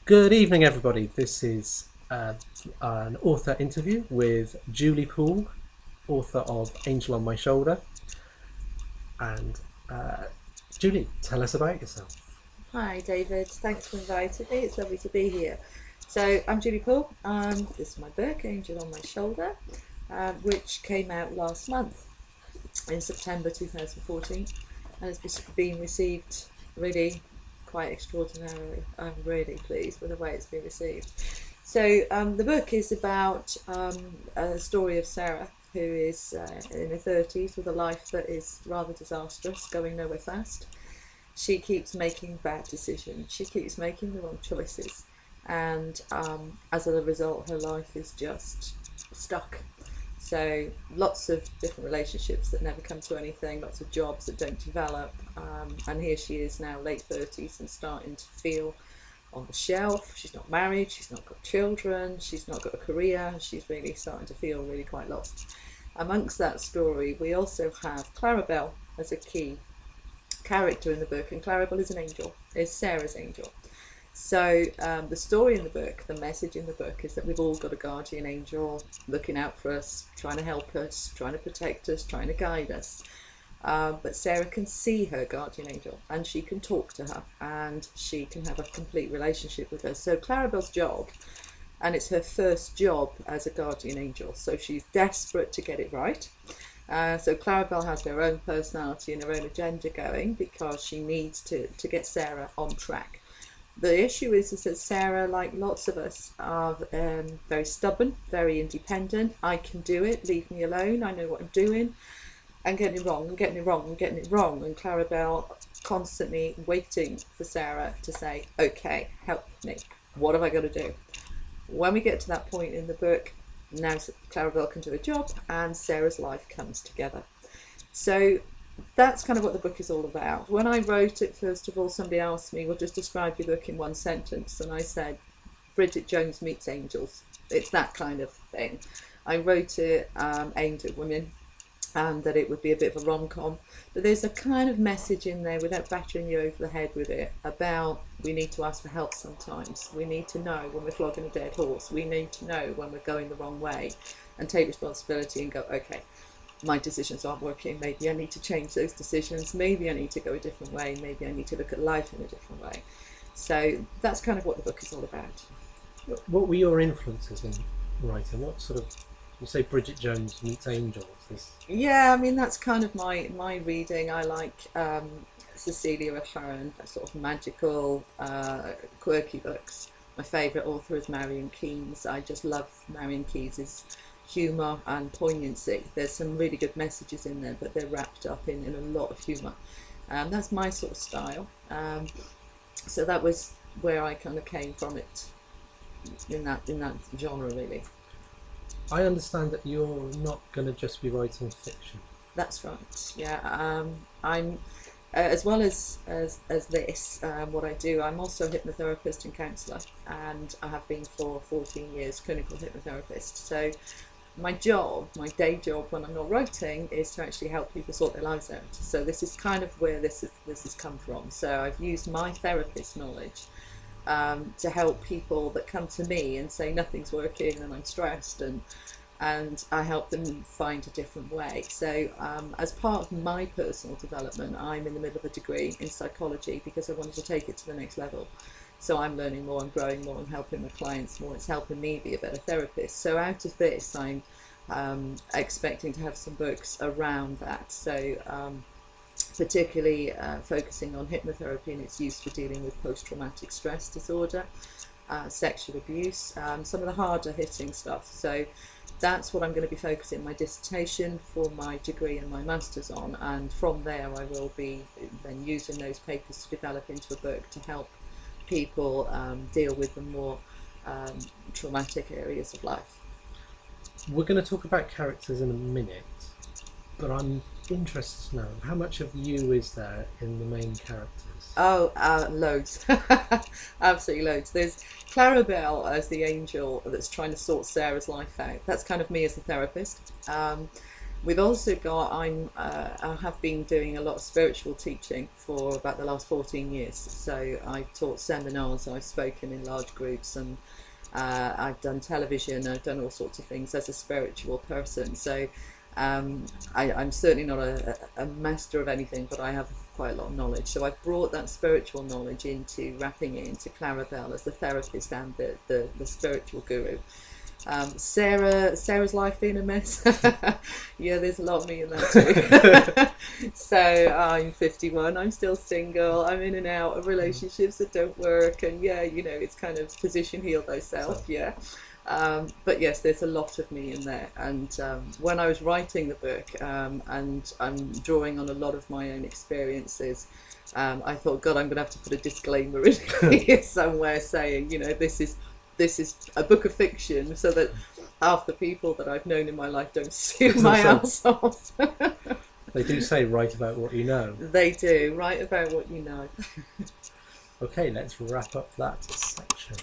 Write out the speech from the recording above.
Good evening, everybody. This is an author interview with Julie Poole, author of Angel on My Shoulder. And Julie, tell us about yourself. Hi David, thanks for inviting me. It's lovely to be here. So I'm Julie Poole. This is my book, Angel on My Shoulder, which came out last month in September 2014 and has been received really quite extraordinarily. I'm really pleased with the way it's been received. So the book is about a story of Sarah, who is in her 30s with a life that is rather disastrous, going nowhere fast. She keeps making bad decisions, she keeps making the wrong choices, and as a result her life is just stuck. So lots of different relationships that never come to anything, lots of jobs that don't develop, and here she is now late 30s and starting to feel on the shelf. She's not married, she's not got children, she's not got a career, she's really starting to feel really quite lost. Amongst that story we also have Clarabelle as a key character in the book, and Clarabelle is an angel, is Sarah's angel. So the story in the book, the message in the book, is that we've all got a guardian angel looking out for us, trying to help us, trying to protect us, trying to guide us. But Sarah can see her guardian angel and she can talk to her and she can have a complete relationship with her. So Clarabelle's job, and it's her first job as a guardian angel, so she's desperate to get it right. So Clarabelle has her own personality and her own agenda going because she needs to get Sarah on track. The issue is that Sarah, like lots of us, are very stubborn, very independent. I can do it, leave me alone, I know what I'm doing. I'm getting it wrong, I'm getting it wrong, I'm getting it wrong. And Clarabelle constantly waiting for Sarah to say, okay, help me, what have I got to do? When we get to that point in the book, now Clarabelle can do a job and Sarah's life comes together. So that's kind of what the book is all about. When I wrote it, first of all, somebody asked me, well, just describe your book in one sentence, and I said Bridget Jones meets angels. It's that kind of thing. I wrote it aimed at women, and that it would be a bit of a rom-com, but there's a kind of message in there, without battering you over the head with it, about we need to ask for help sometimes. We need to know when we're flogging a dead horse. We need to know when we're going the wrong way and take responsibility and go, okay, my decisions aren't working, maybe I need to change those decisions, maybe I need to go a different way, maybe I need to look at life in a different way. So that's kind of what the book is all about. What were your influences in writing? What sort of, you say Bridget Jones meets angels? Yeah, I mean that's kind of my reading. I like Cecilia Ahern, sort of magical, quirky books. My favourite author is Marion Keynes. I just love Marion Keynes's humour and poignancy. There's some really good messages in there, but they're wrapped up in a lot of humour. That's my sort of style. So that was where I kind of came from it, in that genre really. I understand that you're not going to just be writing fiction. That's right. Yeah, I'm as well as this. What I do, I'm also a hypnotherapist and counsellor, and I have been for 14 years, clinical hypnotherapist. So my job, my day job when I'm not writing, is to actually help people sort their lives out. So this is kind of where this has come from. So I've used my therapist knowledge to help people that come to me and say nothing's working and I'm stressed, and I help them find a different way. So as part of my personal development, I'm in the middle of a degree in psychology because I wanted to take it to the next level. So I'm learning more, I'm growing more, I'm helping my clients more, it's helping me be a better therapist. So out of this I'm expecting to have some books around that. So particularly focusing on hypnotherapy and its use for dealing with post-traumatic stress disorder, sexual abuse, some of the harder hitting stuff. So that's what I'm going to be focusing my dissertation for my degree and my master's on, and from there I will be then using those papers to develop into a book to help people deal with the more traumatic areas of life. We're going to talk about characters in a minute, but I'm interested to know how much of you is there in the main characters? Oh, loads. Absolutely loads. There's Clarabelle as the angel that's trying to sort Sarah's life out. That's kind of me as a therapist. We've also got, I have been doing a lot of spiritual teaching for about the last 14 years. So I've taught seminars, I've spoken in large groups, and I've done television, I've done all sorts of things as a spiritual person. So I'm certainly not a master of anything, but I have quite a lot of knowledge. So I've brought that spiritual knowledge into wrapping it into Clarabelle as the therapist and the spiritual guru. Sarah's life being a mess. Yeah, there's a lot of me in that too. So I'm 51, I'm still single, I'm in and out of relationships that don't work, and yeah, you know, it's kind of position heal thyself. Yeah. But yes, there's a lot of me in there, and when I was writing the book, and I'm drawing on a lot of my own experiences, I thought, God, I'm going to have to put a disclaimer in here somewhere saying, you know, this is a book of fiction, so that half the people that I've known in my life don't sue my ass off. They do say write about what you know. They do, write about what you know. Okay, let's wrap up that section.